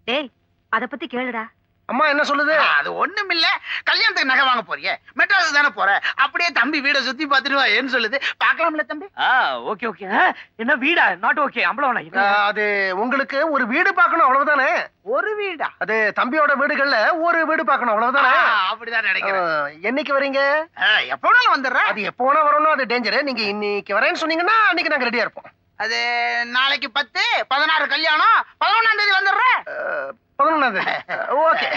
டேய் அத பத்தி கேளுடா. அம்மா என்ன சொல்லுது? அது ஒண்ணும் இல்ல. கல்யாணத்துக்கு நகை வாங்க போறீங்க, மெட்ராஸ் தானே போற, அப்படியே தம்பி வீட சுத்தி பாத்துட்டு ஏன்னு சொல்லுது. பாக்கலாம்ல தம்பி? Okay okay. என்ன வீடா? Not okay. அம்பளவனா? அது உங்களுக்கு ஒரு வீடு பார்க்கணும் அவ்வளவுதானே. ஒரு வீடா? அது தம்பியோட வீடுகள்ல ஒரு வீடு பார்க்கணும் அவ்வளவுதானே. அப்படிதான் நினைக்கிறேன். என்னைக்கு வரீங்க? எப்ப வேணாலும் வந்துடுறேன். அது எப்ப வேணா வரணும், அது டேஞ்சர். நீங்க இன்னைக்கு வரேன்னு சொன்னீங்கன்னா அன்னைக்கு நாங்க ரெடியா இருப்போம். அது நாளைக்கு 10, 16 கல்யாணம், 11ஆம் தேதி வந்துடுறேன். 11. ஓகே,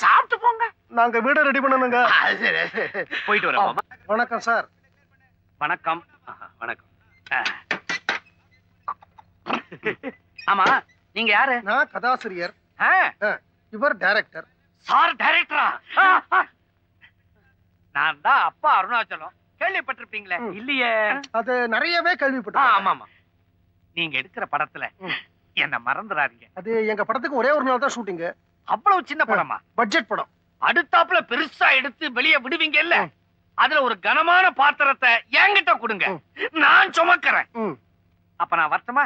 சாப்பிட்டு போங்க. நாங்க வீடு ரெடி பண்ணணுங்க. போயிட்டு வரோம். வணக்கம் சார். வணக்கம். வணக்கம். ஆமா, நீங்க யாரு? நான் கதாசிரியர், இவர் டைரக்டர். சார் டைரக்டரா? நான் தான் அப்பா அருணாச்சலம். கேள்விப்பட்டிருப்பீங்களே? இல்லையே. அது நிறையவே கேள்விப்பட்டேன். ஆமா ஆமா. நீங்க எடுக்கிற படத்துல என்ன மறந்துடாதீங்க. அது எங்க படத்துக்கு ஒரே ஒரு நாள் தான் ஷூட்டிங். அவ்வளவு சின்ன படமா? பட்ஜெட் படம். அடுத்தாப்புல பெருசா எடுத்து வெளியே விடுவீங்க இல்ல, அதுல ஒரு கனமான பாத்திரத்தை என்கிட்ட கொடுங்க, நான் சுமக்கிறேன். அப்ப நான் வரட்டுமா?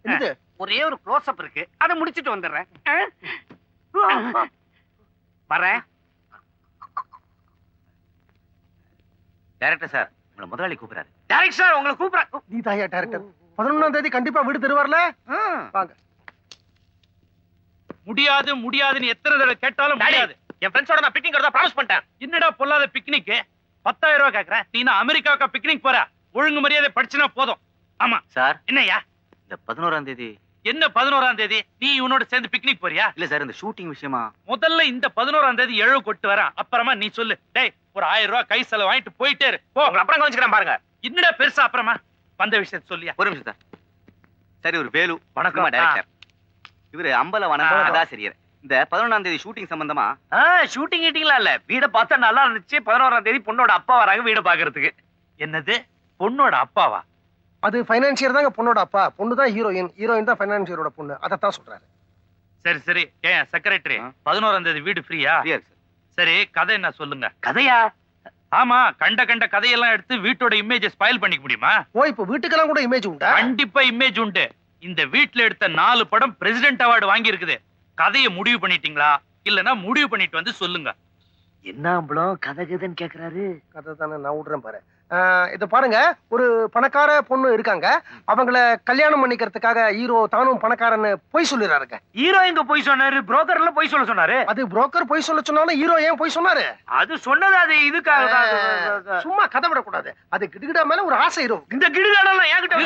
என்னது? ஒரே ஒரு க்ளோஸ் அப் இருக்கு, அதை முடிச்சிட்டு வந்துடுறேன். வரேன். டைரக்டர் சார், உங்களை முதலாளி கூப்பிடுறாரு. டைரக்டர் சார் உங்களை கூப்பிடுறேன். நீ தாயா டைரக்டர்? 11ஆம் தேதி கண்டிப்பா வீடு தருவார்ல? வாங்க. முடியாது முடியாதுன்னு எத்தனை தடவை கேட்டாலும் முடியாது. என் ஃப்ரெண்ட்ஸோட நான் பிக்னிக் வரதா ப்ராமிஸ் பண்ணிட்டேன். என்னடா பொல்லாத பிக்னிக்? 10,000 ரூபாய் கேக்குறேன். நீ நான் அமெரிக்காவுக்கு பிக்னிக் போற? ஒழுங்கு மரியாதை படிச்சுனா போதும். ஆமா சார், என்னய்யா? இந்த 11ஆம் தேதி. என்ன 11ஆம் தேதி? நீ இவனோட சேர்ந்து பிக்னிக் போறியா? இல்ல சார், இந்த ஷூட்டிங் விஷயமா. முதல்ல இந்த 11ஆம் தேதி எழவு கொட்டு வரேன், அப்புறமா நீ சொல்லு. டேய், ஒரு 1000 ரூபாய் கை செலவு வாங்கிட்டு போயிட்டே இரு. போ. அப்புறம் கவனிச்சுக்கிறேன் பாருங்க. என்னடா பெருசா அப்புறமா வந்த விஷயத்த சொல்லியா? ஒரு நிமிஷம் சார். சரி, ஒரு வேலு. வணக்கம் டைரக்டர். இவரு அம்பலவனம் கதாசிரியர். இந்த 11ஆம் தேதி ஷூட்டிங் சம்பந்தமா. ஷூட்டிங் கீட்டிங்லாம் இல்ல, வீட பார்த்தா நல்லா இருந்துச்சு. 11ஆம் தேதி பொண்ணோட அப்பா வராங்க வீட பாக்குறதுக்கு. என்னது? பொண்ணோட அப்பாவா? அது ஃபைனான்சியர் தாங்க பொண்ணோட அப்பா. பொண்ணு தான் ஹீரோயின், ஹீரோயின் தான் ஃபைனான்சியரோட பொண்ணு. அதத்தான் சொல்றாரு. சரி சரி. ஏன் செக்ரட்டரி, 11ஆம் தேதி வீடு ஃப்ரீயா? ஃப்ரீயா இருக்கு சார். சரி, கதை என்ன சொல்லுங்க. கதையா? ஆமா, கண்ட கண்ட கதையெல்லாம் எடுத்து வீட்டோட இமேஜ் ஸ்பாயில் பண்ணிக்க முடியுமா? ஓ, இப்ப வீட்டுக்கெல்லாம் கூட இமேஜ் உண்டா? கண்டிப்பா இமேஜ் உண்டு. இந்த வீட்ல எடுத்த 4 படம் பிரசிடென்ட் அவார்டு வாங்கி இருக்குது. கதையை முடிவு பண்ணிட்டீங்களா? இல்லனா முடிவு பண்ணிட்டு வந்து சொல்லுங்க. என்ன அம்பளம் கதை கதைன்னு கேக்குறாரு? கதை தானே, நான் விடுறேன் பாரு. இத பாருங்க, ஒரு பணக்கார பொண்ணு இருக்காங்க. அவங்கள கல்யாணம் பண்ணிக்கிறதுக்காக ஹீரோ தானும் பணக்காரன்னு பொய் சொல்லிடுறாருங்க. ஹீரோ எங்க போய் சொன்னாரு? புரோக்கர்ல போய் சொல்ல சொன்னாரு. அது புரோக்கர் பொய் சொல்ல சொன்னாலும் ஹீரோ ஏன் பொய் சொன்னாரு? அது சொன்னது அது இதுக்காக. சும்மா கதை விடக்கூடாது. அது கிடுகிடா மேல ஒரு ஆசை ஹீரோ. இந்த கிடுகாடெல்லாம் என்கிட்ட